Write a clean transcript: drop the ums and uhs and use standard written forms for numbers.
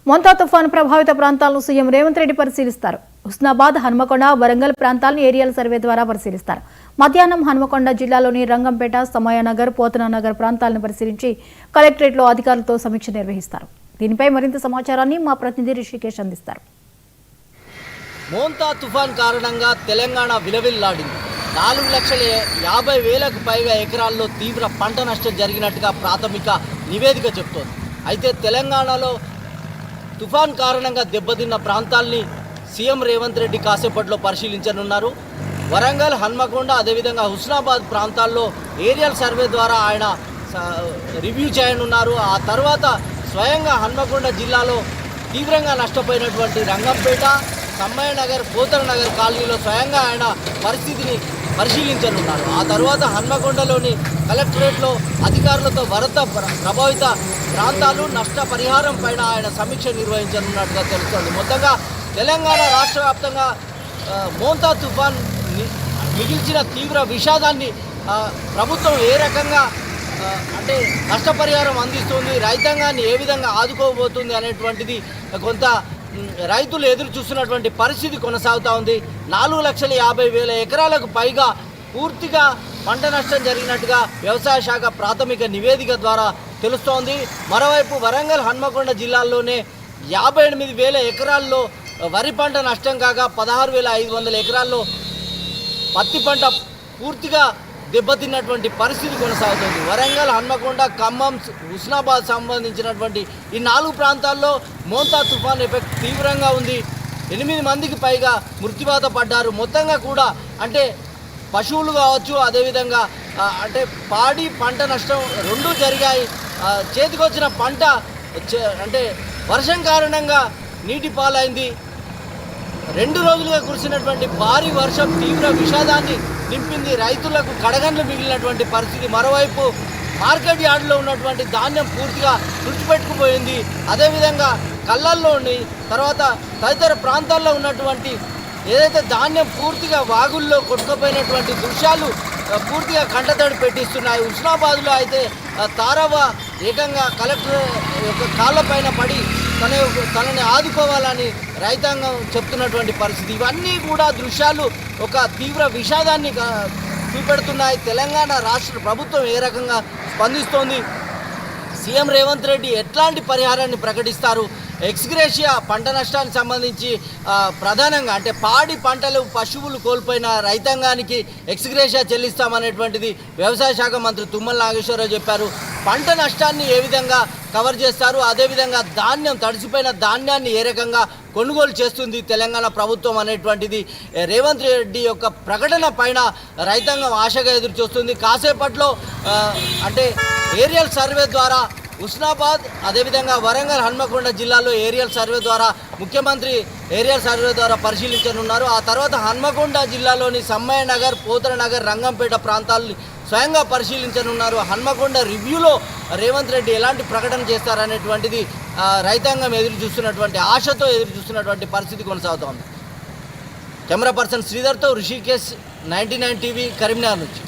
మొంతా తుఫాను ప్రభావిత ప్రాంతాలను సీఎం రేవంత్ రెడ్డి పరిశీలిస్తారు. హుస్నాబాద్, హన్మకొండ, వరంగల్ ప్రాంతాలను ఏరియల్ సర్వే ద్వారా పరిశీలిస్తారు. మధ్యాహ్నం హన్మకొండ జిల్లాలోని రంగంపేట, సమయనగర్, పోతనానగర్ ప్రాంతాలను పరిశీలించి కలెక్టరేట్లో అధికారులతో సమీక్ష నిర్వహిస్తారు. దీనిపై మరింత సమాచారాన్ని మా ప్రతినిధి రిషికేష్ అందిస్తారు. మోంతా తుఫాన్ కారణంగా తెలంగాణ విలవిల్లాడింది. 4,50,000కు పైగా ఎకరాల్లో తీవ్ర పంట నష్టం జరిగినట్టుగా ప్రాథమిక నివేదిక చెబుతోంది. అయితే తెలంగాణలో తుఫాన్ కారణంగా దెబ్బతిన్న ప్రాంతాల్ని సీఎం రేవంత్ రెడ్డి కాసేపట్లో పరిశీలించనున్నారు. వరంగల్, హన్మకొండ, అదేవిధంగా హుస్నాబాద్ ప్రాంతాల్లో ఏరియల్ సర్వే ద్వారా ఆయన రివ్యూ చేయనున్నారు. ఆ తర్వాత స్వయంగా హన్మకొండ జిల్లాలో తీవ్రంగా నష్టపోయినటువంటి రంగంపేట, సమ్మయ్యనగర్, పోతనగర్ కాలనీలో స్వయంగా ఆయన పరిస్థితిని పరిశీలించనున్నారు. ఆ తర్వాత హన్మకొండలోని కలెక్టరేట్లో అధికారులతో వరద ప్రభావిత ప్రాంతాలు, నష్ట పరిహారం పైన ఆయన సమీక్ష నిర్వహించనున్నట్టుగా తెలుస్తోంది. మొత్తంగా తెలంగాణ రాష్ట్ర వ్యాప్తంగా మోంతా తుఫాన్ మిగిల్చిన తీవ్ర విషాదాన్ని ప్రభుత్వం ఏ రకంగా అంటే నష్టపరిహారం అందిస్తుంది, రైతాంగాన్ని ఏ విధంగా ఆదుకోబోతుంది అనేటువంటిది కొంత రైతులు ఎదురు చూస్తున్నటువంటి పరిస్థితి కొనసాగుతూ ఉంది. 4,50,000 ఎకరాలకు పైగా పూర్తిగా పంట నష్టం జరిగినట్టుగా వ్యవసాయ శాఖ ప్రాథమిక నివేదిక ద్వారా తెలుస్తోంది. మరోవైపు వరంగల్, హన్మకొండ జిల్లాల్లోనే 58,000 ఎకరాల్లో వరి పంట నష్టం కాగా 16,500 ఎకరాల్లో పత్తి పంట పూర్తిగా దెబ్బతిన్నటువంటి పరిస్థితి కొనసాగుతుంది. వరంగల్, హన్మకొండ, ఖమ్మం, హుస్నాబాద్ సంబంధించినటువంటి ఈ 4 ప్రాంతాల్లో మోంతా తుఫాన్ ఎఫెక్ట్ తీవ్రంగా ఉంది. 8 మందికి పైగా మృత్యువాత పడ్డారు. మొత్తంగా కూడా అంటే పశువులు కావచ్చు, అదేవిధంగా అంటే పాడి పంట నష్టం రెండూ జరిగాయి. చేతికొచ్చిన పంట అంటే వర్షం కారణంగా నీటి పాలైంది. 2 రోజులుగా కురిసినటువంటి భారీ వర్షం తీవ్ర విషాదాన్ని నింపింది. రైతులకు కడగండ్లు మిగిలినటువంటి పరిస్థితి. మరోవైపు మార్కెట్ యార్డులో ఉన్నటువంటి ధాన్యం పూర్తిగా తుడిచిపెట్టుకుపోయింది. అదేవిధంగా కళ్ళల్లోని తర్వాత తదితర ప్రాంతాల్లో ఉన్నటువంటి ఏదైతే ధాన్యం పూర్తిగా వాగుల్లో కొట్టుకుపోయినటువంటి దృశ్యాలు పూర్తిగా కంటతడి పెట్టిస్తున్నాయి. హుస్నాబాద్లో అయితే తారవ ఏకంగా కలెక్టర్ యొక్క కాళ్ళపైన పడి తనని ఆదుకోవాలని రైతాంగం చెప్తున్నటువంటి పరిస్థితి. ఇవన్నీ కూడా దృశ్యాలు ఒక తీవ్ర విషాదాన్ని చూపెడుతున్నాయి. తెలంగాణ రాష్ట్ర ప్రభుత్వం ఏ రకంగా స్పందిస్తోంది, సీఎం రేవంత్ రెడ్డి ఎట్లాంటి పరిహారాన్ని ప్రకటిస్తారు, ఎక్స్గ్రేషియా పంట నష్టానికి సంబంధించి ప్రధానంగా అంటే పాడి పంటలు, పశువులు కోల్పోయిన రైతాంగానికి ఎక్స్గ్రేషియా చెల్లిస్తామనేటువంటిది వ్యవసాయ శాఖ మంత్రి తుమ్మల నాగేశ్వరరావు చెప్పారు. పంట నష్టాన్ని ఏ విధంగా కవర్ చేస్తారు, అదేవిధంగా ధాన్యం, తడిసిపోయిన ధాన్యాన్ని ఏ రకంగా కొనుగోలు చేస్తుంది తెలంగాణ ప్రభుత్వం అనేటువంటిది రేవంత్ రెడ్డి యొక్క ప్రకటన పైన రైతాంగం ఆశగా ఎదురు చూస్తుంది. కాసేపట్లో అంటే ఏరియల్ సర్వే ద్వారా హుస్నాబాద్, అదేవిధంగా వరంగల్, హన్మకొండ జిల్లాలో ఏరియల్ సర్వే ద్వారా ముఖ్యమంత్రి ఏరియల్ సర్వే ద్వారా పరిశీలించనున్నారు. ఆ తర్వాత హన్మకొండ జిల్లాలోని సమ్మయ్యనగర్, పోతనగర్, రంగంపేట ప్రాంతాలని స్వయంగా పరిశీలించనున్నారు. హన్మకొండ రివ్యూలో రేవంత్ రెడ్డి ఎలాంటి ప్రకటన చేస్తారనేటువంటిది రైతాంగం ఎదురు చూస్తున్నటువంటి ఆశతో ఎదురు చూస్తున్నటువంటి పరిస్థితి కొనసాగుతోంది. కెమెరా పర్సన్ శ్రీధర్తో రిషికేష్, 99 టీవీ, కరీంనగర్ నుంచి.